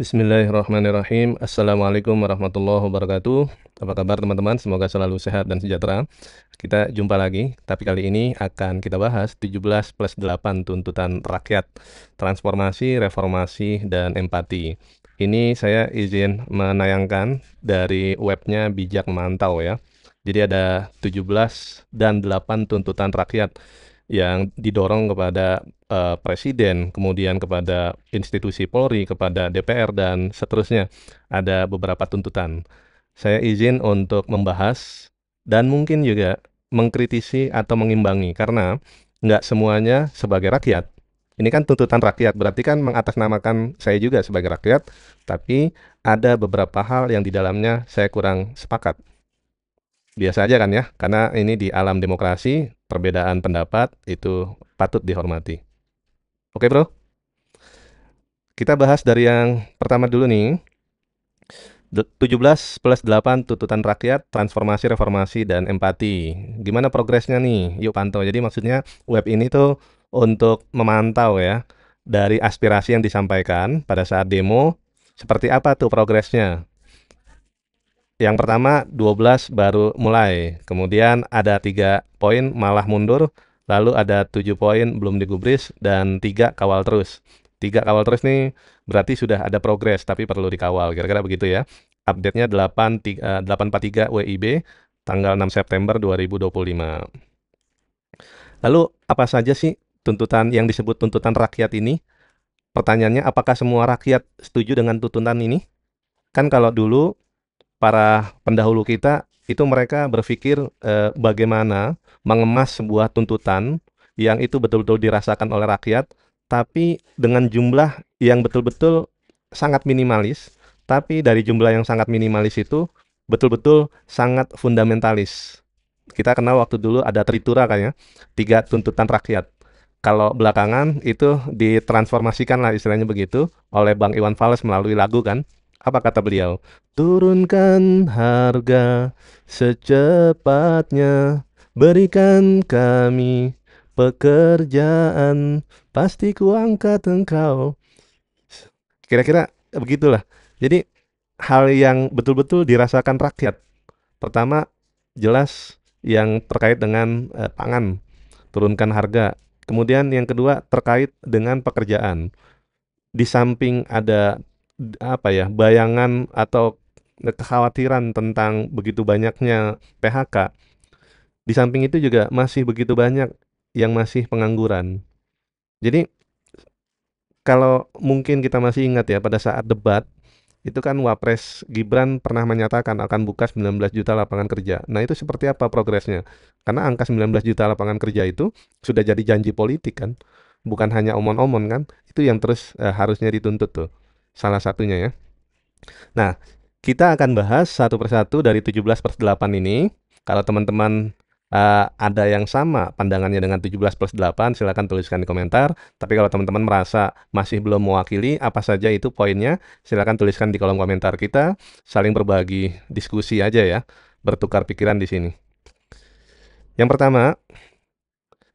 Bismillahirrahmanirrahim. Assalamualaikum warahmatullahi wabarakatuh. Apa kabar teman-teman? Semoga selalu sehat dan sejahtera. Kita jumpa lagi, tapi kali ini akan kita bahas 17+8 tuntutan rakyat, transformasi, reformasi, dan empati. Ini saya izin menayangkan dari webnya Bijak Memantau ya. Jadi ada 17 dan 8 tuntutan rakyat yang didorong kepada presiden, kemudian kepada institusi Polri, kepada DPR, dan seterusnya. Ada beberapa tuntutan. Saya izin untuk membahas dan mungkin juga mengkritisi atau mengimbangi, karena nggak semuanya sebagai rakyat. Ini kan tuntutan rakyat, berarti kan mengatasnamakan saya juga sebagai rakyat, tapi ada beberapa hal yang di dalamnya saya kurang sepakat. Biasa aja kan ya, karena ini di alam demokrasi, perbedaan pendapat itu patut dihormati. Oke bro, kita bahas dari yang pertama dulu nih. 17+8 tuntutan rakyat, transformasi, reformasi, dan empati. Gimana progresnya nih? Yuk pantau. Jadi maksudnya web ini tuh untuk memantau ya, dari aspirasi yang disampaikan pada saat demo, seperti apa tuh progresnya. Yang pertama 12 baru mulai, kemudian ada 3 poin malah mundur, lalu ada 7 poin belum digubris, dan 3 kawal terus. 3 kawal terus nih berarti sudah ada progres, tapi perlu dikawal, kira-kira begitu ya. Update-nya 843 WIB, tanggal 6 September 2025. Lalu apa saja sih tuntutan yang disebut tuntutan rakyat ini? Pertanyaannya, apakah semua rakyat setuju dengan tuntutan ini? Kan kalau dulu para pendahulu kita itu mereka berpikir bagaimana mengemas sebuah tuntutan yang itu betul-betul dirasakan oleh rakyat, tapi dengan jumlah yang betul-betul sangat minimalis, tapi dari jumlah yang sangat minimalis itu betul-betul sangat fundamentalis. Kita kenal waktu dulu ada Tritura kayaknya, 3 tuntutan rakyat. Kalau belakangan itu ditransformasikan lah istilahnya begitu oleh Bang Iwan Fals melalui lagu kan. Apa kata beliau? Turunkan harga secepatnya, berikan kami pekerjaan, pasti kuangkat engkau. Kira-kira begitulah. Jadi hal yang betul-betul dirasakan rakyat. Pertama, jelas yang terkait dengan pangan, turunkan harga. Kemudian yang kedua terkait dengan pekerjaan. Di samping ada apa ya, bayangan atau kekhawatiran tentang begitu banyaknya PHK, di samping itu juga masih begitu banyak yang masih pengangguran. Jadi kalau mungkin kita masih ingat ya pada saat debat itu kan Wapres Gibran pernah menyatakan akan buka 19 juta lapangan kerja. Nah, itu seperti apa progresnya? Karena angka 19 juta lapangan kerja itu sudah jadi janji politik kan. Bukan hanya omon-omon kan. Itu yang terus harusnya dituntut tuh. Salah satunya ya. Nah, kita akan bahas satu persatu dari 17+8 ini. Kalau teman-teman ada yang sama pandangannya dengan 17+8, silakan tuliskan di komentar. Tapi kalau teman-teman merasa masih belum mewakili apa saja itu poinnya, silakan tuliskan di kolom komentar. Kita saling berbagi diskusi aja ya, bertukar pikiran di sini. Yang pertama,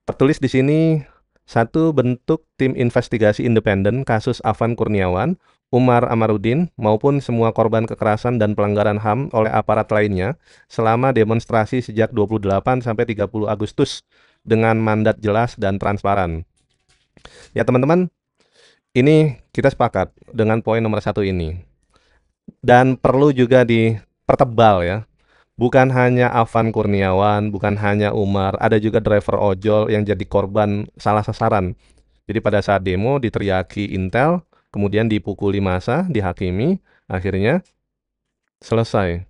tertulis di sini satu bentuk tim investigasi independen kasus Afan Kurniawan, Umar Amarudin, maupun semua korban kekerasan dan pelanggaran HAM oleh aparat lainnya selama demonstrasi sejak 28 sampai 30 Agustus dengan mandat jelas dan transparan. Ya teman-teman, ini kita sepakat dengan poin nomor 1 ini. Dan perlu juga dipertebal ya. Bukan hanya Afan Kurniawan, bukan hanya Umar, ada juga driver ojol yang jadi korban salah sasaran. Jadi pada saat demo diteriaki intel, kemudian dipukuli massa, dihakimi, akhirnya selesai.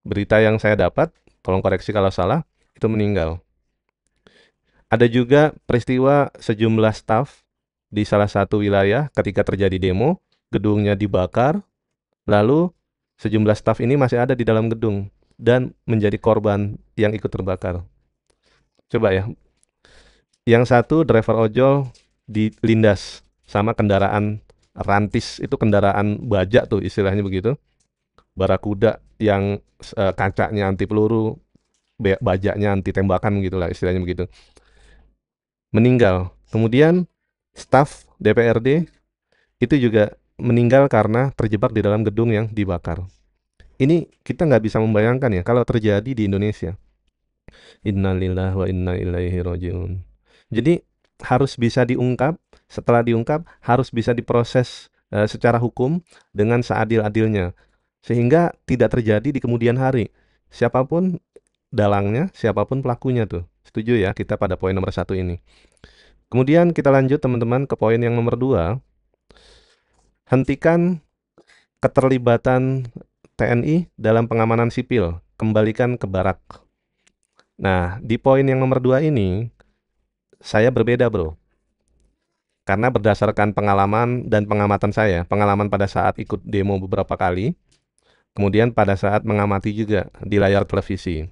Berita yang saya dapat, tolong koreksi kalau salah, itu meninggal. Ada juga peristiwa sejumlah staf di salah satu wilayah ketika terjadi demo, gedungnya dibakar, lalu sejumlah staf ini masih ada di dalam gedung dan menjadi korban yang ikut terbakar. Coba ya, yang satu driver ojol dilindas sama kendaraan rantis, itu kendaraan bajak tuh istilahnya begitu. Barakuda yang kacanya anti peluru, bajaknya anti tembakan gitulah istilahnya begitu. Meninggal. Kemudian staf DPRD itu juga meninggal karena terjebak di dalam gedung yang dibakar. Ini kita nggak bisa membayangkan ya kalau terjadi di Indonesia. Innalillahi wa inna ilaihi rajiun. Jadi harus bisa diungkap, setelah diungkap harus bisa diproses secara hukum dengan seadil-adilnya. Sehingga tidak terjadi di kemudian hari. Siapapun dalangnya, siapapun pelakunya tuh. Setuju ya kita pada poin nomor 1 ini. Kemudian kita lanjut teman-teman ke poin yang nomor 2. Hentikan keterlibatan TNI dalam pengamanan sipil. Kembalikan ke barak. Nah, di poin yang nomor 2 ini, saya berbeda bro. Karena berdasarkan pengalaman dan pengamatan saya, pengalaman pada saat ikut demo beberapa kali, kemudian pada saat mengamati juga di layar televisi.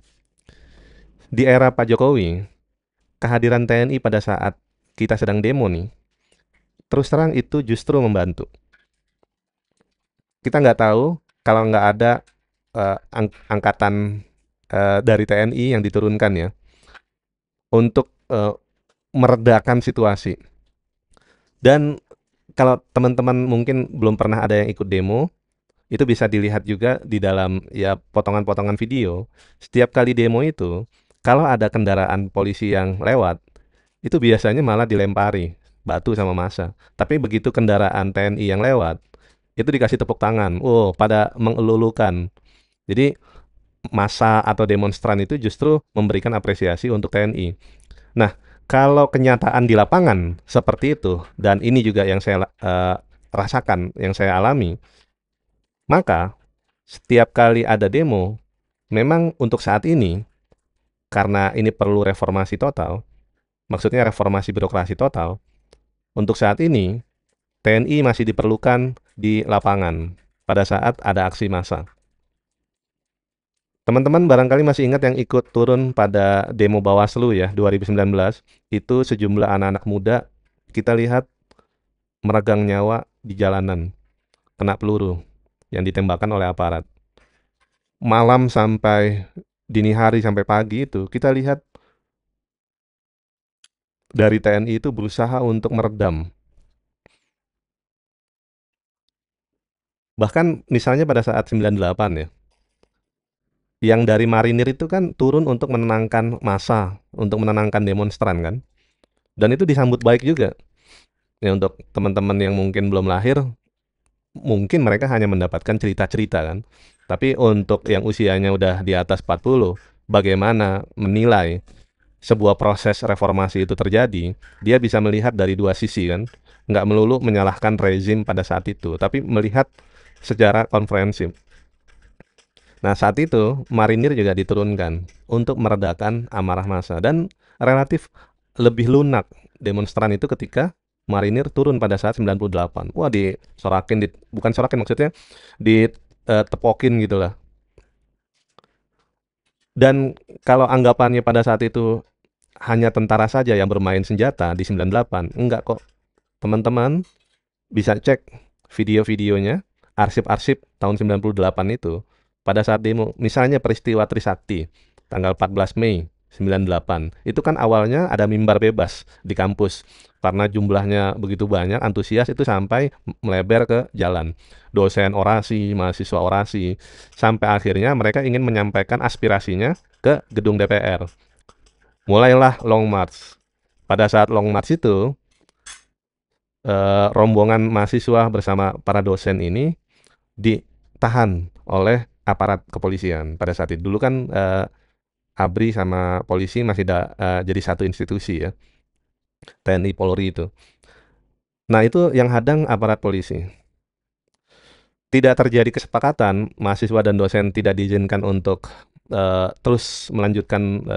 Di era Pak Jokowi, kehadiran TNI pada saat kita sedang demo nih, terus terang itu justru membantu. Kita nggak tahu kalau nggak ada angkatan dari TNI yang diturunkan ya, untuk meredakan situasi. Dan kalau teman-teman mungkin belum pernah ada yang ikut demo, itu bisa dilihat juga di dalam ya potongan-potongan video. Setiap kali demo itu, kalau ada kendaraan polisi yang lewat, itu biasanya malah dilempari batu sama massa. Tapi begitu kendaraan TNI yang lewat, itu dikasih tepuk tangan. Oh, pada mengelulukan. Jadi massa atau demonstran itu justru memberikan apresiasi untuk TNI. Nah, kalau kenyataan di lapangan seperti itu, dan ini juga yang saya rasakan, yang saya alami, maka setiap kali ada demo, memang untuk saat ini, karena ini perlu reformasi total, maksudnya reformasi birokrasi total, untuk saat ini, TNI masih diperlukan di lapangan pada saat ada aksi massa. Teman-teman barangkali masih ingat yang ikut turun pada demo Bawaslu ya 2019, itu sejumlah anak-anak muda kita lihat meregang nyawa di jalanan, kena peluru yang ditembakkan oleh aparat. Malam sampai dini hari sampai pagi itu kita lihat dari TNI itu berusaha untuk meredam. Bahkan misalnya pada saat 98 ya, yang dari marinir itu kan turun untuk menenangkan massa, untuk menenangkan demonstran kan. Dan itu disambut baik juga. Ya untuk teman-teman yang mungkin belum lahir, mungkin mereka hanya mendapatkan cerita-cerita kan. Tapi untuk yang usianya udah di atas 40, bagaimana menilai sebuah proses reformasi itu terjadi, dia bisa melihat dari dua sisi kan. Nggak melulu menyalahkan rezim pada saat itu, tapi melihat secara komprehensif. Nah, saat itu marinir juga diturunkan untuk meredakan amarah massa dan relatif lebih lunak demonstran itu ketika marinir turun pada saat 98. Wah, disorakin, bukan sorakin maksudnya, ditepokin gitulah. Dan kalau anggapannya pada saat itu hanya tentara saja yang bermain senjata di 98, enggak kok. Teman-teman bisa cek video-videonya, arsip-arsip tahun 98 itu, pada saat demo, misalnya peristiwa Trisakti, tanggal 14 Mei 98, itu kan awalnya ada mimbar bebas di kampus, karena jumlahnya begitu banyak, antusias itu sampai melebar ke jalan. Dosen orasi, mahasiswa orasi, sampai akhirnya mereka ingin menyampaikan aspirasinya ke gedung DPR. Mulailah Long March. Pada saat Long March itu, rombongan mahasiswa bersama para dosen ini ditahan oleh aparat kepolisian pada saat itu. Dulu kan ABRI sama polisi masih jadi satu institusi ya, TNI Polri itu. Nah itu yang hadang aparat polisi. Tidak terjadi kesepakatan, mahasiswa dan dosen tidak diizinkan untuk terus melanjutkan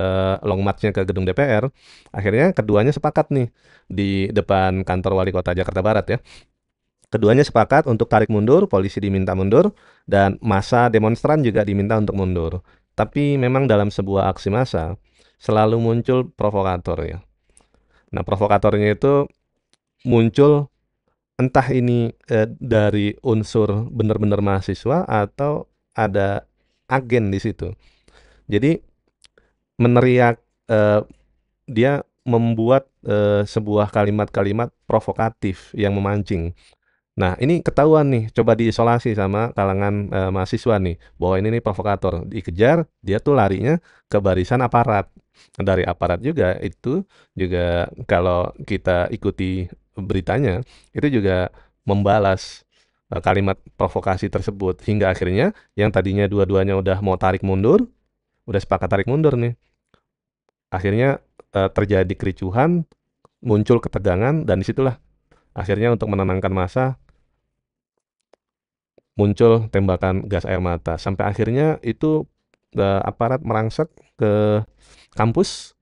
long march-nya ke gedung DPR. Akhirnya keduanya sepakat nih di depan kantor wali kota Jakarta Barat ya. Keduanya sepakat untuk tarik mundur, polisi diminta mundur, dan massa demonstran juga diminta untuk mundur. Tapi memang dalam sebuah aksi massa selalu muncul provokator ya. Nah, provokatornya itu muncul entah ini dari unsur benar-benar mahasiswa atau ada agen di situ. Jadi meneriak, dia membuat sebuah kalimat-kalimat provokatif yang memancing. Nah, ini ketahuan nih, coba diisolasi sama kalangan mahasiswa nih, bahwa ini nih provokator. Dikejar, dia tuh larinya ke barisan aparat. Dari aparat juga itu juga kalau kita ikuti beritanya, itu juga membalas kalimat provokasi tersebut hingga akhirnya yang tadinya dua-duanya udah mau tarik mundur, udah sepakat tarik mundur nih. Akhirnya terjadi kericuhan, muncul ketegangan dan disitulah akhirnya untuk menenangkan massa muncul tembakan gas air mata. Sampai akhirnya itu aparat merangsek ke kampus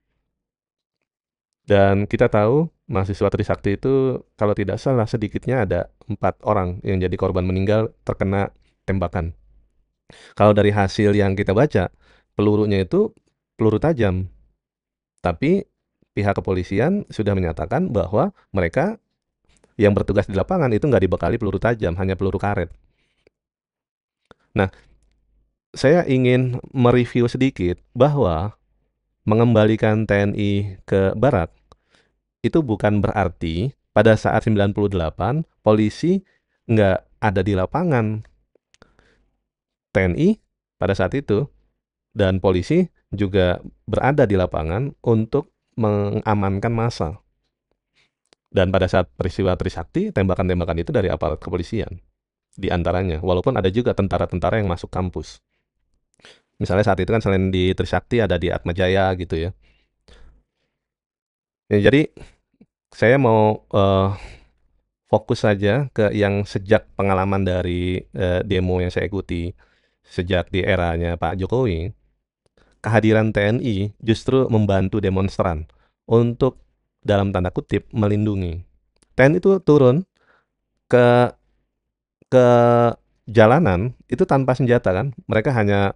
dan kita tahu mahasiswa Trisakti itu kalau tidak salah sedikitnya ada 4 orang yang jadi korban meninggal terkena tembakan. Kalau dari hasil yang kita baca, pelurunya itu peluru tajam. Tapi pihak kepolisian sudah menyatakan bahwa mereka yang bertugas di lapangan itu nggak dibekali peluru tajam, hanya peluru karet. Nah, saya ingin mereview sedikit bahwa mengembalikan TNI ke barak itu bukan berarti pada saat 98 polisi nggak ada di lapangan. TNI pada saat itu dan polisi juga berada di lapangan untuk mengamankan massa. Dan pada saat peristiwa Trisakti, tembakan-tembakan itu dari aparat kepolisian di antaranya. Walaupun ada juga tentara-tentara yang masuk kampus. Misalnya saat itu kan selain di Trisakti ada di Atmajaya gitu ya. Ya, jadi saya mau fokus saja ke yang sejak pengalaman dari demo yang saya ikuti sejak di eranya Pak Jokowi, kehadiran TNI justru membantu demonstran untuk dalam tanda kutip melindungi. TNI itu turun ke ke jalanan itu tanpa senjata kan, mereka hanya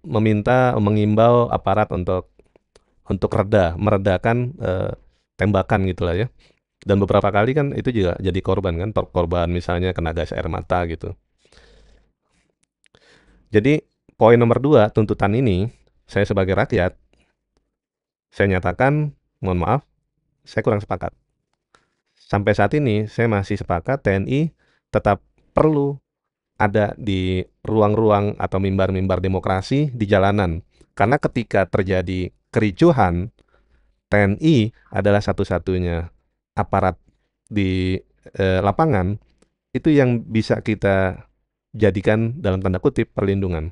mengimbau aparat untuk meredakan tembakan gitulah ya. Dan beberapa kali kan itu juga jadi korban kan, korban misalnya kena gas air mata gitu. Jadi poin nomor 2 tuntutan ini, saya sebagai rakyat, saya nyatakan, mohon maaf, saya kurang sepakat. Sampai saat ini saya masih sepakat TNI tetap perlu ada di ruang-ruang atau mimbar-mimbar demokrasi di jalanan. Karena ketika terjadi kericuhan, TNI adalah satu-satunya aparat di lapangan itu yang bisa kita jadikan dalam tanda kutip perlindungan.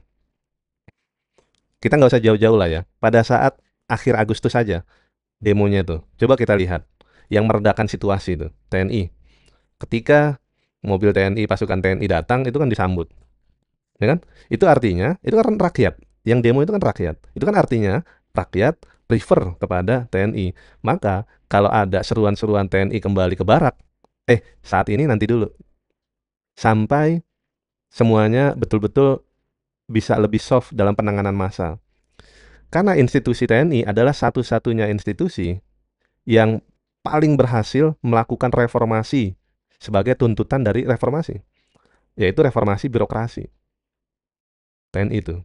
Kita nggak usah jauh-jauh lah ya. Pada saat akhir Agustus saja demonya tuh, coba kita lihat yang meredakan situasi itu TNI. Ketika mobil TNI, pasukan TNI datang itu kan disambut, ya kan? Itu artinya itu kan rakyat. Yang demo itu kan rakyat. Itu kan artinya rakyat prefer kepada TNI. Maka kalau ada seruan-seruan TNI kembali ke barak, saat ini nanti dulu sampai semuanya betul-betul bisa lebih soft dalam penanganan massa. Karena institusi TNI adalah satu-satunya institusi yang paling berhasil melakukan reformasi sebagai tuntutan dari reformasi, yaitu reformasi birokrasi TNI itu.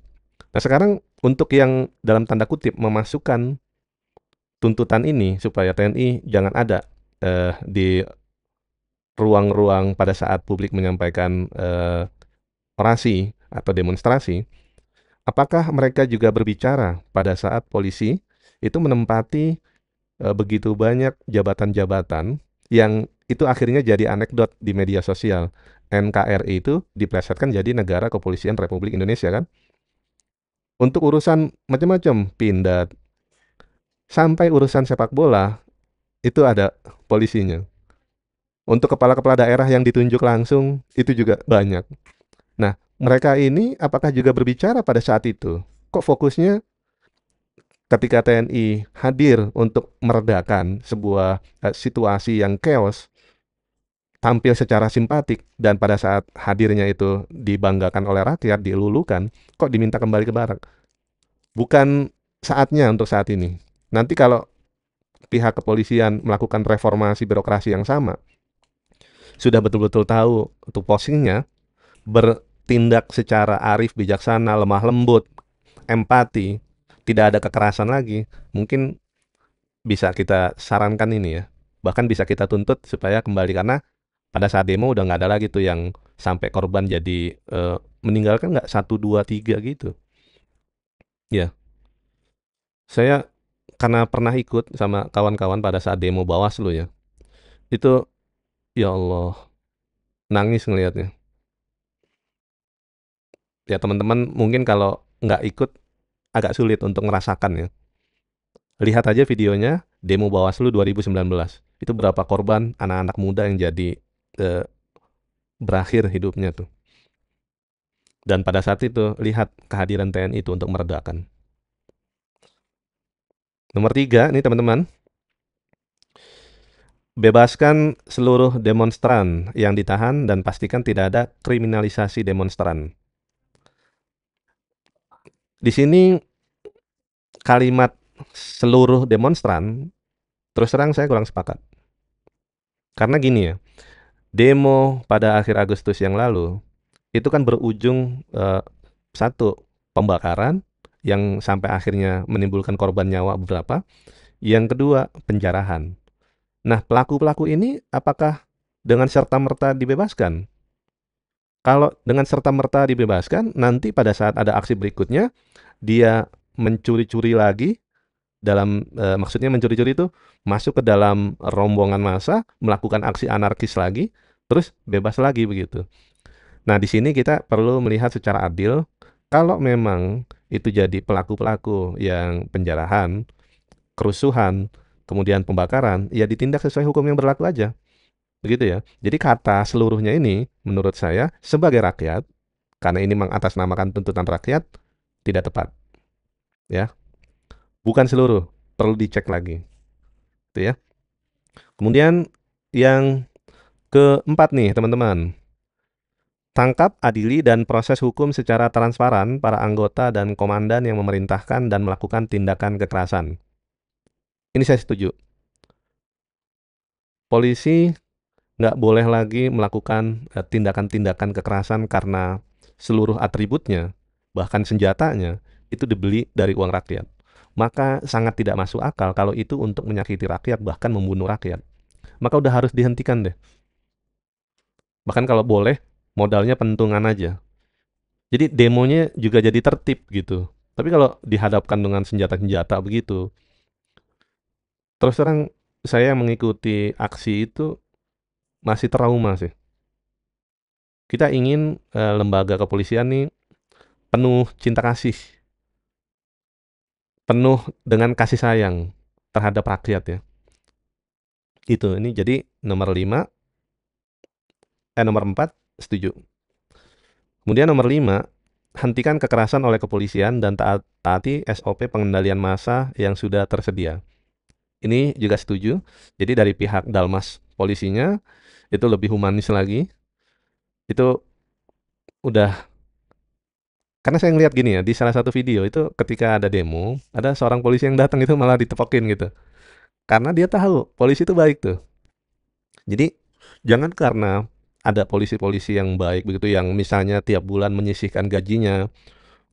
Nah sekarang untuk yang dalam tanda kutip memasukkan tuntutan ini supaya TNI jangan ada di ruang-ruang pada saat publik menyampaikan orasi atau demonstrasi, apakah mereka juga berbicara pada saat polisi itu menempati begitu banyak jabatan-jabatan yang itu akhirnya jadi anekdot di media sosial. NKRI itu diplesetkan jadi Negara Kepolisian Republik Indonesia kan. Untuk urusan macam-macam, Pindad, sampai urusan sepak bola itu ada polisinya. Untuk kepala-kepala daerah yang ditunjuk langsung itu juga banyak. Nah, mereka ini apakah juga berbicara pada saat itu? Kok fokusnya ketika TNI hadir untuk meredakan sebuah situasi yang chaos, tampil secara simpatik, dan pada saat hadirnya itu dibanggakan oleh rakyat, dilulukan, kok diminta kembali ke barak? Bukan saatnya untuk saat ini. Nanti kalau pihak kepolisian melakukan reformasi birokrasi yang sama, sudah betul-betul tahu untuk posisinya, bertindak secara arif, bijaksana, lemah lembut, empati, tidak ada kekerasan lagi, mungkin bisa kita sarankan ini ya. Bahkan bisa kita tuntut supaya kembali karena Pada saat demo udah nggak ada lagi tuh yang sampai korban jadi meninggalkan nggak 1, 2, 3 gitu. Ya, saya karena pernah ikut sama kawan-kawan pada saat demo Bawaslu ya. Itu ya Allah, nangis ngelihatnya. Ya teman-teman mungkin kalau nggak ikut agak sulit untuk ngerasakan ya. Lihat aja videonya demo Bawaslu 2019. Itu berapa korban anak-anak muda yang jadi eh, berakhir hidupnya tuh. Dan pada saat itu lihat kehadiran TNI itu untuk meredakan. Nomor 3 nih teman-teman, bebaskan seluruh demonstran yang ditahan dan pastikan tidak ada kriminalisasi demonstran. Di sini kalimat seluruh demonstran, terus terang saya kurang sepakat. Karena gini ya, demo pada akhir Agustus yang lalu itu kan berujung satu pembakaran yang sampai akhirnya menimbulkan korban nyawa beberapa. Yang kedua, penjarahan. Nah, pelaku-pelaku ini apakah dengan serta-merta dibebaskan? Kalau dengan serta-merta dibebaskan, nanti pada saat ada aksi berikutnya, dia mencuri-curi lagi maksudnya mencuri-curi itu masuk ke dalam rombongan massa, melakukan aksi anarkis lagi, terus bebas lagi begitu. Nah, di sini kita perlu melihat secara adil, kalau memang itu jadi pelaku-pelaku yang penjarahan, kerusuhan, kemudian pembakaran, ya ditindak sesuai hukum yang berlaku aja. Begitu ya. Jadi kata seluruhnya ini menurut saya sebagai rakyat, karena ini mengatasnamakan tuntutan rakyat, tidak tepat. Ya. Bukan seluruh, perlu dicek lagi. Gitu ya. Kemudian yang keempat nih teman-teman, tangkap, adili, dan proses hukum secara transparan para anggota dan komandan yang memerintahkan dan melakukan tindakan kekerasan. Ini saya setuju. Polisi nggak boleh lagi melakukan tindakan-tindakan kekerasan karena seluruh atributnya, bahkan senjatanya, itu dibeli dari uang rakyat. Maka sangat tidak masuk akal kalau itu untuk menyakiti rakyat, bahkan membunuh rakyat. Maka udah harus dihentikan deh. Bahkan kalau boleh, modalnya pentungan aja. Jadi demonya juga jadi tertib gitu. Tapi kalau dihadapkan dengan senjata-senjata begitu, terus terang saya mengikuti aksi itu masih trauma sih. Kita ingin lembaga kepolisian nih penuh cinta kasih, penuh dengan kasih sayang terhadap rakyat ya. Itu ini jadi nomor 4 setuju. Kemudian nomor 5, hentikan kekerasan oleh kepolisian dan taati SOP pengendalian massa yang sudah tersedia. Ini juga setuju. Jadi dari pihak Dalmas polisinya itu lebih humanis lagi. Itu udah karena saya ngeliat gini ya, di salah satu video itu ketika ada demo, ada seorang polisi yang datang itu malah ditepokin gitu. Karena dia tahu polisi itu baik tuh. Jadi jangan karena ada polisi-polisi yang baik begitu yang misalnya tiap bulan menyisihkan gajinya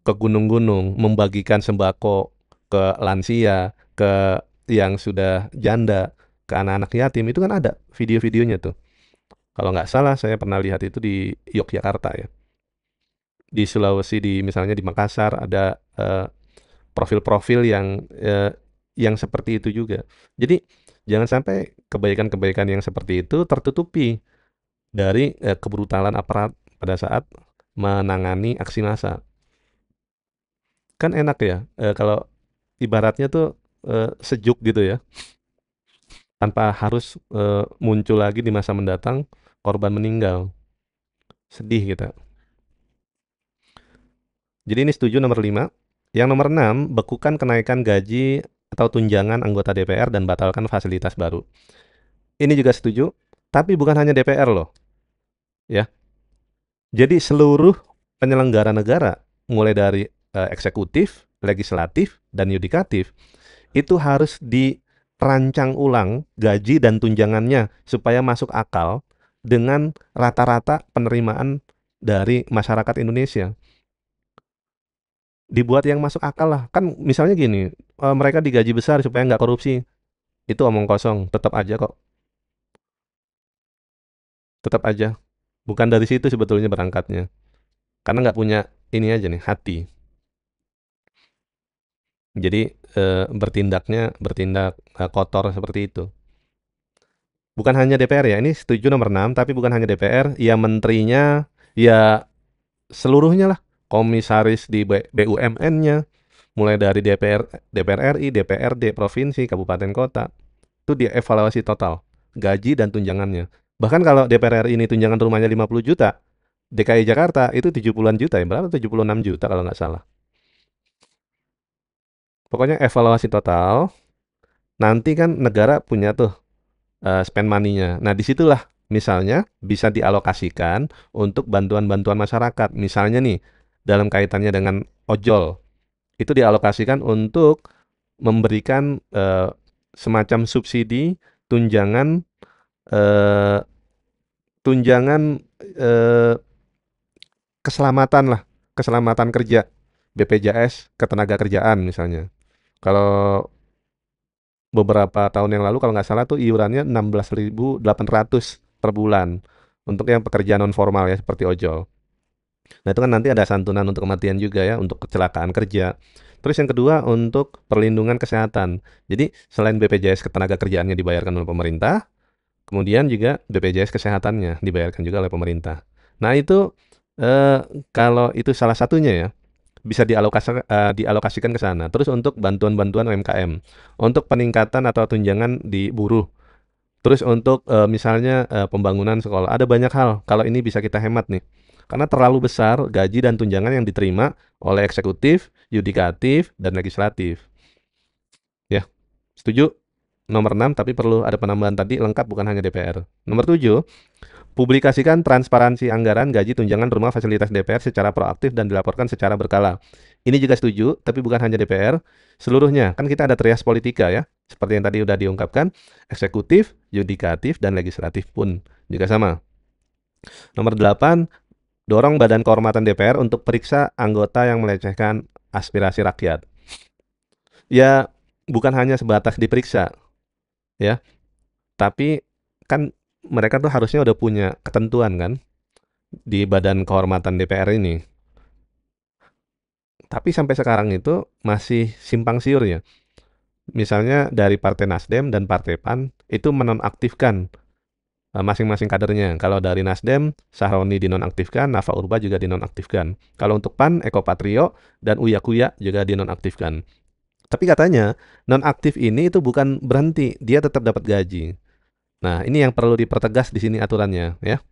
ke gunung-gunung, membagikan sembako ke lansia, ke yang sudah janda, ke anak-anak yatim, itu kan ada video-videonya tuh. Kalau nggak salah saya pernah lihat itu di Yogyakarta ya. Di Sulawesi, misalnya di Makassar ada profil-profil yang seperti itu juga. Jadi jangan sampai kebaikan-kebaikan yang seperti itu tertutupi dari kebrutalan aparat pada saat menangani aksi massa. Kan enak ya kalau ibaratnya tuh sejuk gitu ya, tanpa harus muncul lagi di masa mendatang korban meninggal. Sedih kita. Jadi ini setuju nomor 5. Yang nomor 6, bekukan kenaikan gaji atau tunjangan anggota DPR dan batalkan fasilitas baru. Ini juga setuju, tapi bukan hanya DPR loh, ya. Jadi seluruh penyelenggara negara, mulai dari eksekutif, legislatif, dan yudikatif, itu harus dirancang ulang gaji dan tunjangannya supaya masuk akal dengan rata-rata penerimaan dari masyarakat Indonesia. Dibuat yang masuk akal lah. Kan misalnya gini, mereka digaji besar supaya nggak korupsi. Itu omong kosong, tetap aja kok Tetap aja bukan dari situ sebetulnya berangkatnya. Karena nggak punya ini aja nih, hati. Jadi, bertindak, kotor seperti itu. Bukan hanya DPR ya, ini setuju nomor 6, tapi bukan hanya DPR, ya menterinya, ya seluruhnya lah. Komisaris di BUMN-nya, mulai dari DPR RI, DPRD, provinsi, kabupaten kota, itu dievaluasi total, gaji dan tunjangannya. Bahkan kalau DPR RI ini tunjangan rumahnya 50 juta, DKI Jakarta itu 70-an juta ya, berapa? 76 juta kalau nggak salah. Pokoknya evaluasi total, nanti kan negara punya tuh spend money-nya. Nah, disitulah misalnya bisa dialokasikan untuk bantuan-bantuan masyarakat. Misalnya nih, dalam kaitannya dengan ojol, itu dialokasikan untuk memberikan semacam subsidi, tunjangan, eh, tunjangan eh, keselamatan lah, keselamatan kerja, BPJS Ketenagakerjaan misalnya. Kalau beberapa tahun yang lalu kalau nggak salah tuh iurannya 16.800 per bulan untuk yang pekerjaan non formal ya seperti ojol. Nah, itu kan nanti ada santunan untuk kematian juga ya untuk kecelakaan kerja. Terus yang kedua untuk perlindungan kesehatan. Jadi selain BPJS Ketenagakerjaannya dibayarkan oleh pemerintah, kemudian juga BPJS kesehatannya dibayarkan juga oleh pemerintah. Nah, itu eh, kalau itu salah satunya ya bisa dialokasikan ke sana. Terus untuk bantuan-bantuan UMKM, untuk peningkatan atau tunjangan di buruh. Terus untuk misalnya pembangunan sekolah, ada banyak hal. Kalau ini bisa kita hemat nih. Karena terlalu besar gaji dan tunjangan yang diterima oleh eksekutif, yudikatif, dan legislatif. Ya, setuju? Nomor 6, tapi perlu ada penambahan tadi, lengkap bukan hanya DPR. Nomor 7, publikasikan transparansi anggaran, gaji, tunjangan, rumah, fasilitas DPR secara proaktif dan dilaporkan secara berkala. Ini juga setuju, tapi bukan hanya DPR, seluruhnya. Kan kita ada trias politika ya, seperti yang tadi udah diungkapkan, eksekutif, yudikatif, dan legislatif pun juga sama. Nomor 8, dorong Badan Kehormatan DPR untuk periksa anggota yang melecehkan aspirasi rakyat. Ya, bukan hanya sebatas diperiksa, ya, tapi kan mereka tuh harusnya udah punya ketentuan kan di Badan Kehormatan DPR ini. Tapi sampai sekarang itu masih simpang siur ya. Misalnya dari Partai Nasdem dan Partai PAN itu menonaktifkan masing-masing kadernya. Kalau dari Nasdem, Sahroni dinonaktifkan, Nafa Urba juga dinonaktifkan. Kalau untuk PAN, Eko Patrio dan Uya Kuya juga dinonaktifkan. Tapi katanya nonaktif ini itu bukan berhenti, dia tetap dapat gaji. Nah, ini yang perlu dipertegas di sini aturannya ya.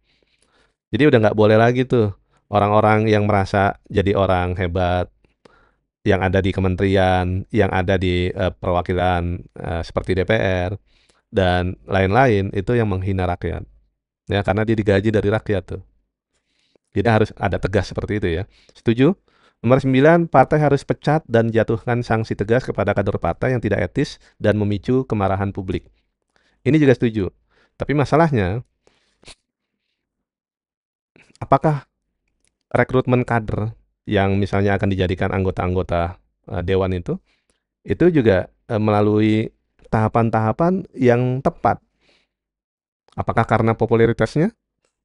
Jadi udah nggak boleh lagi tuh orang-orang yang merasa jadi orang hebat, yang ada di kementerian, yang ada di perwakilan seperti DPR dan lain-lain itu yang menghina rakyat. Ya, karena dia digaji dari rakyat tuh. Jadi harus ada tegas seperti itu ya. Setuju? Nomor 9, partai harus pecat dan jatuhkan sanksi tegas kepada kader partai yang tidak etis dan memicu kemarahan publik. Ini juga setuju. Tapi masalahnya, apakah rekrutmen kader yang misalnya akan dijadikan anggota-anggota dewan itu juga melalui tahapan-tahapan yang tepat. Apakah karena popularitasnya?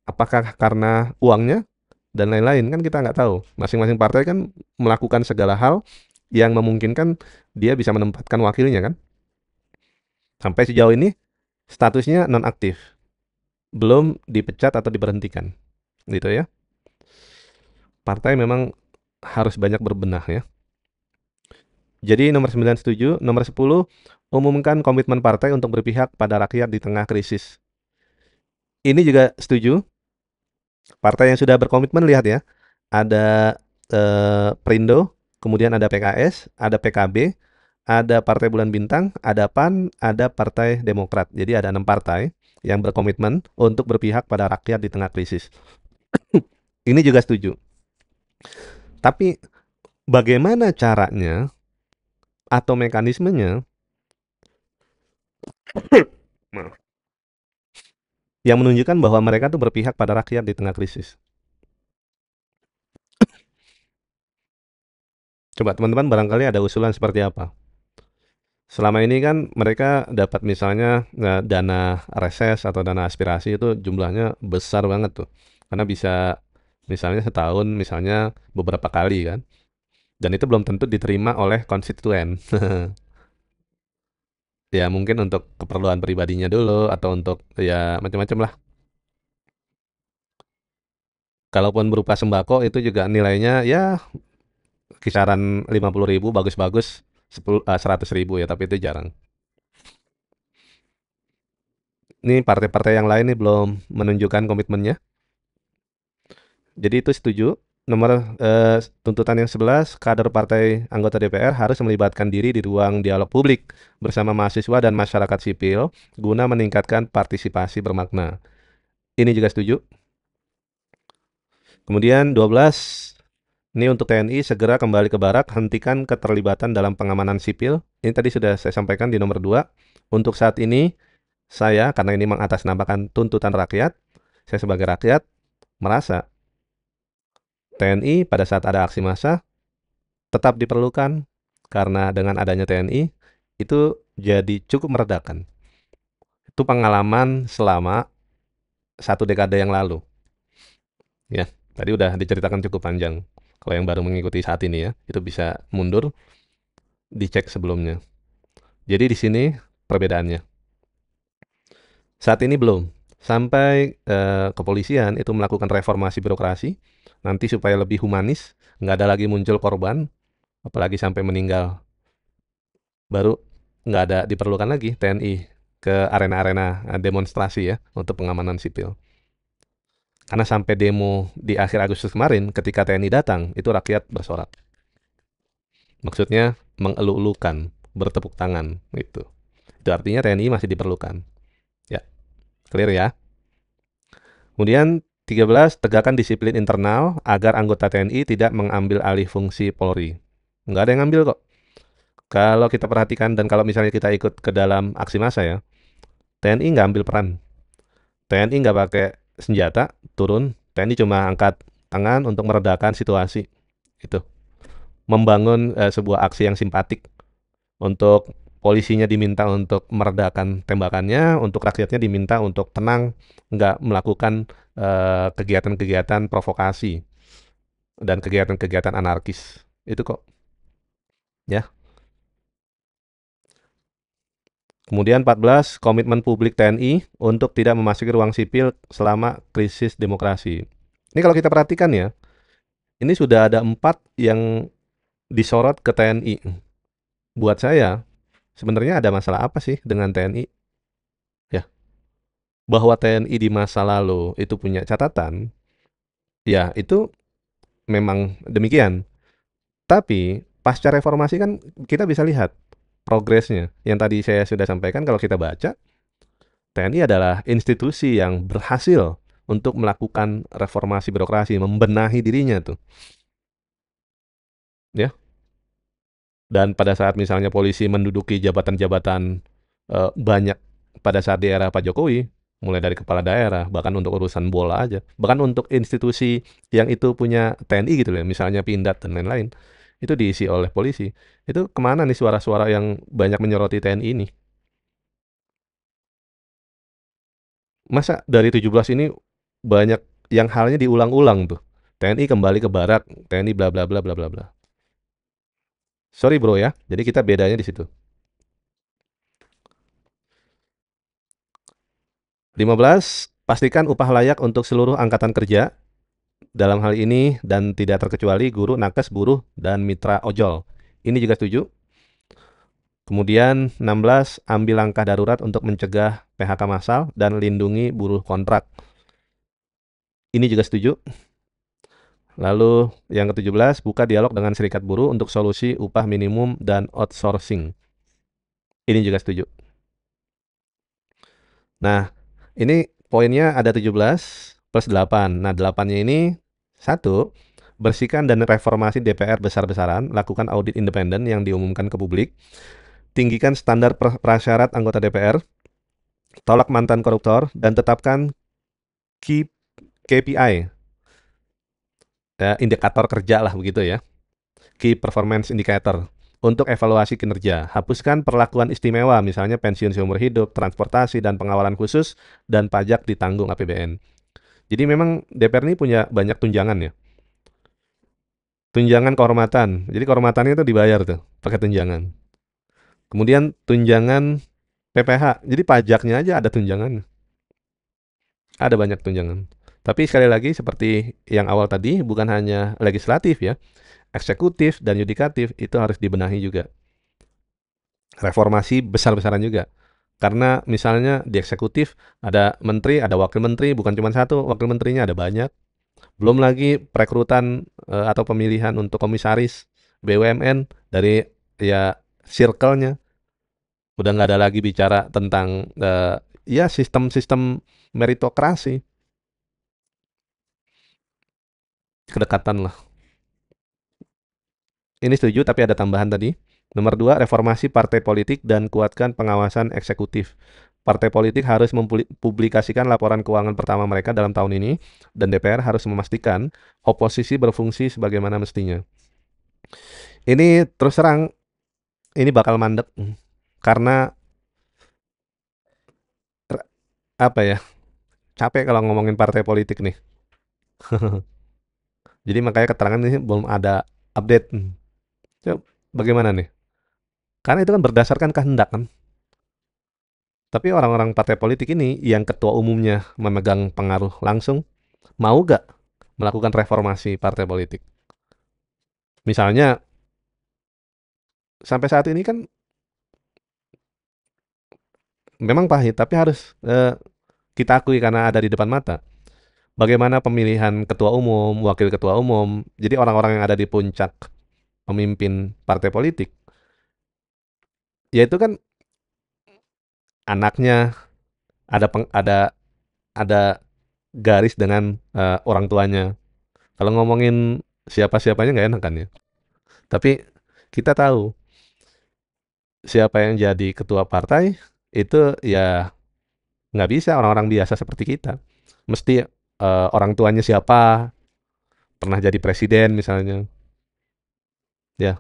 Apakah karena uangnya? Dan lain-lain kan kita nggak tahu. Masing-masing partai kan melakukan segala hal yang memungkinkan dia bisa menempatkan wakilnya kan. Sampai sejauh ini statusnya nonaktif, belum dipecat atau diberhentikan, gitu ya. Partai memang harus banyak berbenah ya. Jadi nomor 9 setuju, nomor 10 umumkan komitmen partai untuk berpihak pada rakyat di tengah krisis. Ini juga setuju. Partai yang sudah berkomitmen lihat ya, ada Perindo, kemudian ada PKS, ada PKB, ada Partai Bulan Bintang, ada PAN, ada Partai Demokrat. Jadi ada 6 partai yang berkomitmen untuk berpihak pada rakyat di tengah krisis. Ini juga setuju. Tapi bagaimana caranya atau mekanismenya yang menunjukkan bahwa mereka tuh berpihak pada rakyat di tengah krisis? Coba teman-teman barangkali ada usulan seperti apa? Selama ini kan mereka dapat misalnya dana reses atau dana aspirasi itu jumlahnya besar banget tuh. Karena bisa misalnya setahun misalnya beberapa kali kan. Dan itu belum tentu diterima oleh konstituen. Ya mungkin untuk keperluan pribadinya dulu atau untuk ya macam-macam lah. Kalaupun berupa sembako itu juga nilainya ya kisaran 50.000 bagus-bagus 100.000 ya, tapi itu jarang. Ini partai-partai yang lain nih belum menunjukkan komitmennya. Jadi itu setuju. Nomor tuntutan yang 11, kader partai anggota DPR harus melibatkan diri di ruang dialog publik bersama mahasiswa dan masyarakat sipil guna meningkatkan partisipasi bermakna. Ini juga setuju. Kemudian 12, ini untuk TNI segera kembali ke barak, hentikan keterlibatan dalam pengamanan sipil. Ini tadi sudah saya sampaikan di nomor 2. Untuk saat ini, saya, karena ini mengatasnamakan tuntutan rakyat, saya sebagai rakyat merasa TNI pada saat ada aksi massa tetap diperlukan karena dengan adanya TNI itu jadi cukup meredakan. Itu pengalaman selama 1 dekade yang lalu. Ya, tadi udah diceritakan cukup panjang. Kalau yang baru mengikuti saat ini ya, itu bisa mundur, dicek sebelumnya. Jadi di sini perbedaannya. Saat ini belum. Sampai kepolisian itu melakukan reformasi birokrasi, nanti supaya lebih humanis, nggak ada lagi muncul korban, apalagi sampai meninggal. Baru nggak ada diperlukan lagi TNI ke arena-arena demonstrasi ya, untuk pengamanan sipil. Karena sampai demo di akhir Agustus kemarin, ketika TNI datang, itu rakyat bersorak. Maksudnya mengeluh-elukan, bertepuk tangan, gitu. Itu artinya TNI masih diperlukan. Ya, clear ya. Kemudian 13, tegakkan disiplin internal agar anggota TNI tidak mengambil alih fungsi Polri. Nggak ada yang ngambil kok. Kalau kita perhatikan dan kalau misalnya kita ikut ke dalam aksi massa ya, TNI nggak ambil peran. TNI nggak pakai senjata, turun. TNI cuma angkat tangan untuk meredakan situasi. Itu. Membangun sebuah aksi yang simpatik. Untuk polisinya diminta untuk meredakan tembakannya, untuk rakyatnya diminta untuk tenang, nggak melakukan kegiatan-kegiatan provokasi dan kegiatan-kegiatan anarkis. Itu kok, ya. Kemudian 14, komitmen publik TNI untuk tidak memasuki ruang sipil selama krisis demokrasi. Ini kalau kita perhatikan ya, ini sudah ada 4 yang disorot ke TNI. Buat saya, sebenarnya ada masalah apa sih dengan TNI? Ya, bahwa TNI di masa lalu itu punya catatan, ya itu memang demikian. Tapi pasca reformasi kan kita bisa lihat progresnya. Yang tadi saya sudah sampaikan, kalau kita baca, TNI adalah institusi yang berhasil untuk melakukan reformasi birokrasi, membenahi dirinya tuh, ya. Dan pada saat misalnya polisi menduduki jabatan-jabatan banyak pada saat di era Pak Jokowi, mulai dari kepala daerah, bahkan untuk urusan bola aja, bahkan untuk institusi yang itu punya TNI gitu loh, misalnya Pindad dan lain-lain, itu diisi oleh polisi. Itu kemana nih suara-suara yang banyak menyoroti TNI ini? Masa dari 17 ini banyak yang halnya diulang-ulang tuh. TNI kembali ke barak, TNI bla bla bla bla bla bla. Sorry bro ya, jadi kita bedanya di situ. 15, pastikan upah layak untuk seluruh angkatan kerja dalam hal ini dan tidak terkecuali guru, nakes, buruh, dan mitra ojol. Ini juga setuju. Kemudian 16, ambil langkah darurat untuk mencegah PHK massal dan lindungi buruh kontrak. Ini juga setuju. Lalu yang ke-17, buka dialog dengan serikat buruh untuk solusi upah minimum dan outsourcing. Ini juga setuju. Nah, ini poinnya ada 17 plus 8. Nah, 8-nya ini 1, bersihkan dan reformasi DPR besar-besaran, lakukan audit independen yang diumumkan ke publik, tinggikan standar prasyarat anggota DPR, tolak mantan koruptor, dan tetapkan KPI, ya, indikator kerja lah begitu ya, Key Performance Indicator, untuk evaluasi kinerja. Hapuskan perlakuan istimewa, misalnya pensiun seumur hidup, transportasi, dan pengawalan khusus, dan pajak ditanggung APBN. Jadi memang DPR ini punya banyak tunjangan ya. Tunjangan kehormatan. Jadi kehormatannya itu dibayar tuh, pakai tunjangan. Kemudian tunjangan PPH. Jadi pajaknya aja ada tunjangan. Ada banyak tunjangan. Tapi sekali lagi seperti yang awal tadi, bukan hanya legislatif ya, eksekutif dan yudikatif itu harus dibenahi juga. Reformasi besar-besaran juga. Karena misalnya di eksekutif ada menteri, ada wakil menteri, bukan cuma satu, wakil menterinya ada banyak. Belum lagi perekrutan atau pemilihan untuk komisaris BUMN dari ya circle-nya. Udah nggak ada lagi bicara tentang ya sistem-sistem meritokrasi, kedekatan lah. Ini setuju, tapi ada tambahan tadi. Nomor dua, reformasi partai politik dan kuatkan pengawasan eksekutif. Partai politik harus mempublikasikan laporan keuangan pertama mereka dalam tahun ini, dan DPR harus memastikan oposisi berfungsi sebagaimana mestinya. Ini terus terang, ini bakal mandek, karena apa ya, capek kalau ngomongin partai politik nih. Jadi makanya keterangan ini belum ada update. Coba, bagaimana nih? Karena itu kan berdasarkan kehendak kan. Tapi orang-orang partai politik ini yang ketua umumnya memegang pengaruh langsung, mau gak melakukan reformasi partai politik? Misalnya, sampai saat ini kan memang pahit, tapi harus kita akui karena ada di depan mata. Bagaimana pemilihan ketua umum, wakil ketua umum, jadi orang-orang yang ada di puncak pemimpin partai politik, yaitu kan anaknya ada garis dengan orang tuanya. Kalau ngomongin siapa-siapanya nggak enak kan ya. Tapi kita tahu siapa yang jadi ketua partai itu ya nggak bisa orang-orang biasa seperti kita. Mesti orang tuanya siapa, pernah jadi presiden misalnya. Ya,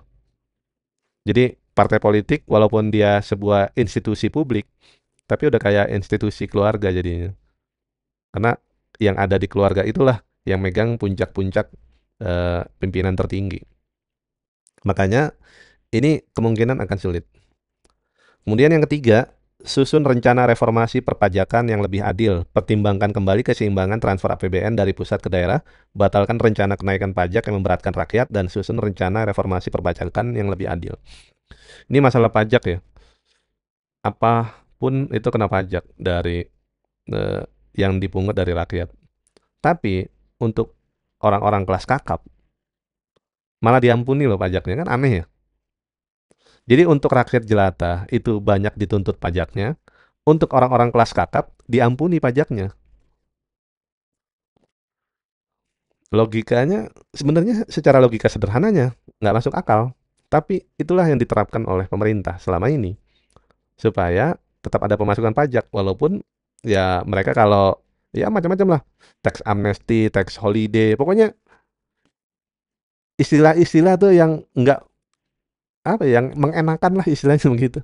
jadi partai politik walaupun dia sebuah institusi publik, tapi udah kayak institusi keluarga jadinya. Karena yang ada di keluarga itulah yang megang puncak-puncak pimpinan tertinggi. Makanya ini kemungkinan akan sulit. Kemudian yang ketiga, susun rencana reformasi perpajakan yang lebih adil. Pertimbangkan kembali keseimbangan transfer APBN dari pusat ke daerah. Batalkan rencana kenaikan pajak yang memberatkan rakyat. Dan susun rencana reformasi perpajakan yang lebih adil. Ini masalah pajak ya. Apapun itu kena pajak dari yang dipungut dari rakyat. Tapi untuk orang-orang kelas kakap, malah diampuni loh pajaknya. Kan aneh ya. Jadi untuk rakyat jelata itu banyak dituntut pajaknya, untuk orang-orang kelas kakap diampuni pajaknya. Logikanya sebenarnya secara logika sederhananya nggak masuk akal. Tapi itulah yang diterapkan oleh pemerintah selama ini supaya tetap ada pemasukan pajak walaupun ya mereka kalau ya macam-macam lah, tax amnesty, tax holiday, pokoknya istilah-istilah tuh yang nggak apa ya, yang mengenakan lah istilahnya begitu.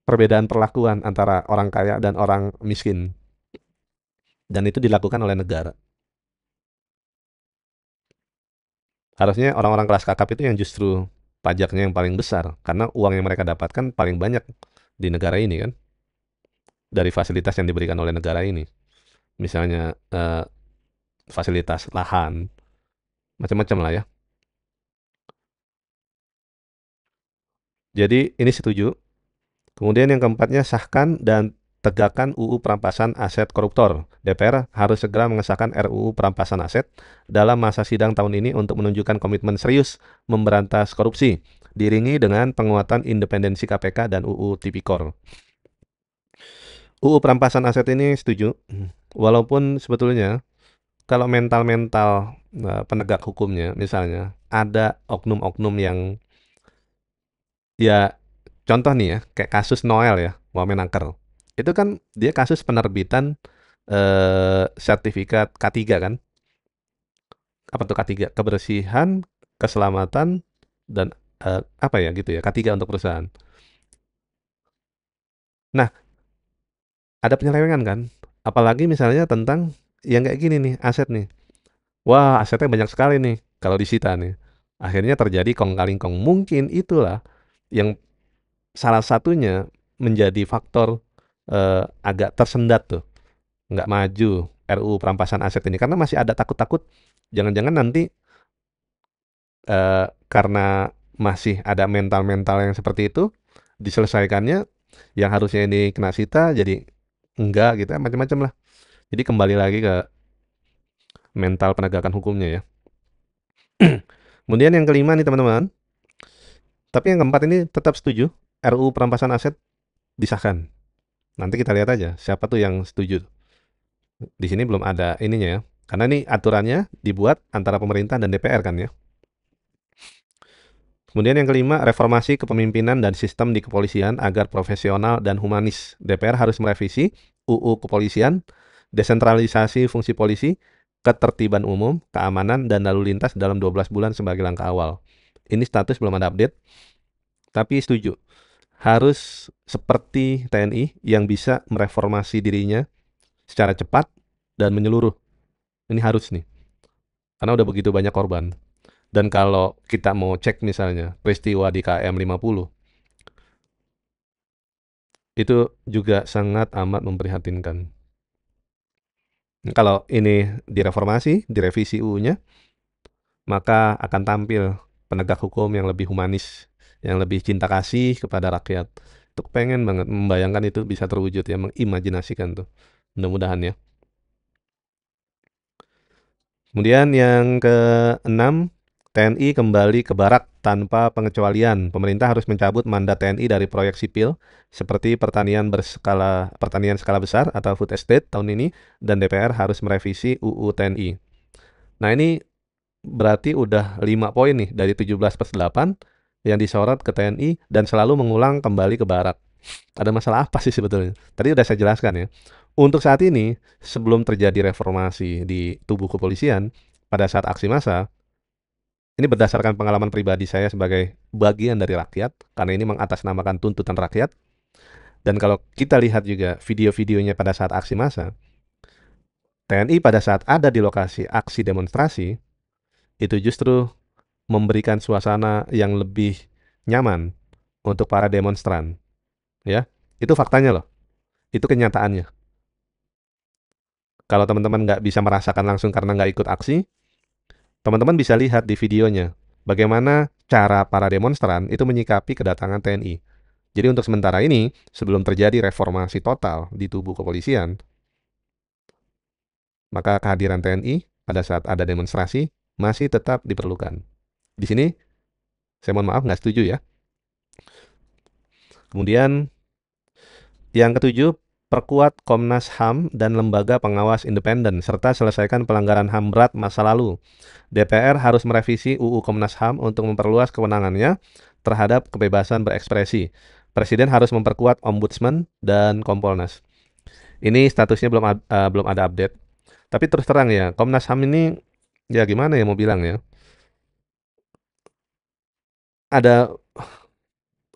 Perbedaan perlakuan antara orang kaya dan orang miskin. Dan itu dilakukan oleh negara. Harusnya orang-orang kelas kakap itu yang justru pajaknya yang paling besar. Karena uang yang mereka dapatkan paling banyak di negara ini kan. Dari fasilitas yang diberikan oleh negara ini. Misalnya fasilitas lahan. Macam-macam lah ya. Jadi ini setuju. Kemudian yang keempatnya, sahkan dan tegakkan UU Perampasan Aset Koruptor. DPR harus segera mengesahkan RUU Perampasan Aset dalam masa sidang tahun ini untuk menunjukkan komitmen serius memberantas korupsi, diiringi dengan penguatan independensi KPK dan UU Tipikor. UU Perampasan Aset ini setuju, walaupun sebetulnya kalau mental-mental penegak hukumnya, misalnya ada oknum-oknum yang ya, contoh nih ya, kayak kasus Noel ya, Wamenaker. Itu kan dia kasus penerbitan sertifikat K3 kan? Apa tuh K3? Kebersihan, keselamatan, dan apa ya gitu ya, K3 untuk perusahaan. Nah, ada penyelewengan kan? Apalagi misalnya tentang yang kayak gini nih, aset nih. Wah, asetnya banyak sekali nih kalau disita nih. Akhirnya terjadi kong kali kong. Mungkin itulah yang salah satunya menjadi faktor agak tersendat tuh, nggak maju RUU perampasan aset ini karena masih ada takut-takut jangan-jangan nanti karena masih ada mental-mental yang seperti itu diselesaikannya yang harusnya ini kena sita jadi enggak gitu macam-macam lah. Jadi kembali lagi ke mental penegakan hukumnya ya. Kemudian yang kelima nih teman-teman, tapi yang keempat ini tetap setuju RUU perampasan aset disahkan. Nanti kita lihat aja siapa tuh yang setuju. Di sini belum ada ininya ya. Karena ini aturannya dibuat antara pemerintah dan DPR kan ya. Kemudian yang kelima, reformasi kepemimpinan dan sistem di kepolisian agar profesional dan humanis. DPR harus merevisi UU Kepolisian, desentralisasi fungsi polisi, ketertiban umum, keamanan, dan lalu lintas dalam 12 bulan sebagai langkah awal. Ini status belum ada update, tapi setuju. Harus seperti TNI yang bisa mereformasi dirinya secara cepat dan menyeluruh. Ini harus nih, karena udah begitu banyak korban. Dan kalau kita mau cek misalnya peristiwa di KM 50, itu juga sangat amat memprihatinkan. Kalau ini direformasi, direvisi UU-nya, maka akan tampil penegak hukum yang lebih humanis, yang lebih cinta kasih kepada rakyat. Itu pengen banget membayangkan itu bisa terwujud ya, mengimajinasikan tuh. Mudah-mudahan ya. Kemudian yang keenam, TNI kembali ke barak tanpa pengecualian. Pemerintah harus mencabut mandat TNI dari proyek sipil seperti pertanian skala besar atau food estate tahun ini dan DPR harus merevisi UU TNI. Nah, ini berarti udah 5 poin nih dari 17+8 yang disorot ke TNI dan selalu mengulang kembali ke barak. Ada masalah apa sih sebetulnya? Tadi udah saya jelaskan ya. Untuk saat ini, sebelum terjadi reformasi di tubuh kepolisian, pada saat aksi massa, ini berdasarkan pengalaman pribadi saya sebagai bagian dari rakyat, karena ini mengatasnamakan tuntutan rakyat. Dan kalau kita lihat juga video-videonya pada saat aksi massa, TNI pada saat ada di lokasi aksi demonstrasi, itu justru memberikan suasana yang lebih nyaman untuk para demonstran. Ya, itu faktanya loh, itu kenyataannya. Kalau teman-teman nggak bisa merasakan langsung karena nggak ikut aksi, teman-teman bisa lihat di videonya bagaimana cara para demonstran itu menyikapi kedatangan TNI. Jadi untuk sementara ini, sebelum terjadi reformasi total di tubuh kepolisian, maka kehadiran TNI pada saat ada demonstrasi masih tetap diperlukan. Di sini, saya mohon maaf nggak setuju ya. Kemudian yang ketujuh, perkuat Komnas HAM dan lembaga pengawas independen, serta selesaikan pelanggaran HAM berat masa lalu. DPR harus merevisi UU Komnas HAM untuk memperluas kewenangannya terhadap kebebasan berekspresi. Presiden harus memperkuat Ombudsman dan Kompolnas. Ini statusnya belum ada update. Tapi terus terang ya, Komnas HAM ini ya gimana ya mau bilang ya. Ada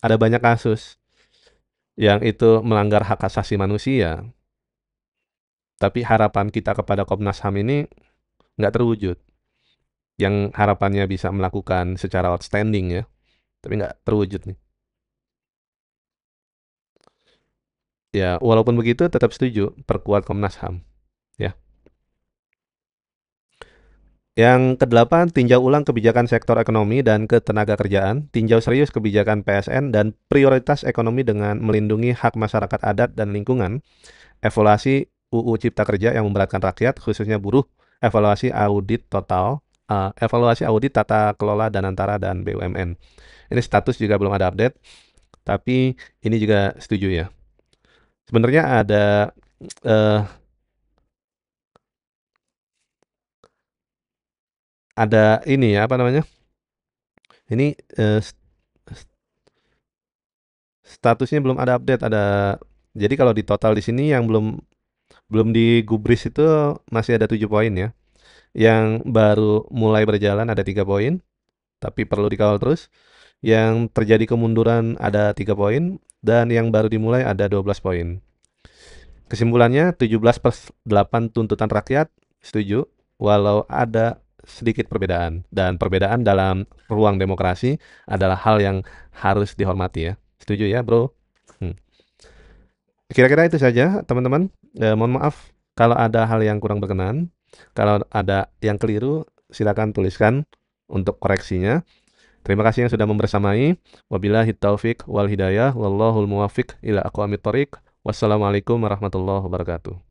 ada banyak kasus yang itu melanggar hak asasi manusia, tapi harapan kita kepada Komnas HAM ini nggak terwujud. Yang harapannya bisa melakukan secara outstanding ya, tapi nggak terwujud nih. Ya, walaupun begitu tetap setuju perkuat Komnas HAM. Ya. Yang kedelapan, tinjau ulang kebijakan sektor ekonomi dan ketenaga kerjaan, tinjau serius kebijakan PSN dan prioritas ekonomi dengan melindungi hak masyarakat adat dan lingkungan, evaluasi UU Cipta Kerja yang memberatkan rakyat, khususnya buruh, evaluasi audit total, evaluasi audit tata kelola dan antara dan BUMN. Ini status juga belum ada update, tapi ini juga setuju ya. Sebenarnya eh, ada ini ya apa namanya? Ini statusnya belum ada update. Jadi kalau di total di sini yang belum digubris itu masih ada 7 poin ya. Yang baru mulai berjalan ada 3 poin, tapi perlu dikawal terus. Yang terjadi kemunduran ada 3 poin, dan yang baru dimulai ada 12 poin. Kesimpulannya 17/8 tuntutan rakyat setuju, walau ada sedikit perbedaan. Dan perbedaan dalam ruang demokrasi adalah hal yang harus dihormati ya. Setuju ya, Bro? Hmm. Kira-kira itu saja, teman-teman. Mohon maaf kalau ada hal yang kurang berkenan. Kalau ada yang keliru, silakan tuliskan untuk koreksinya. Terima kasih yang sudah membersamai. Wabillahi taufik wal hidayah. Wallahul muwafiq ila aqwamit thoriq. Wassalamualaikum warahmatullahi wabarakatuh.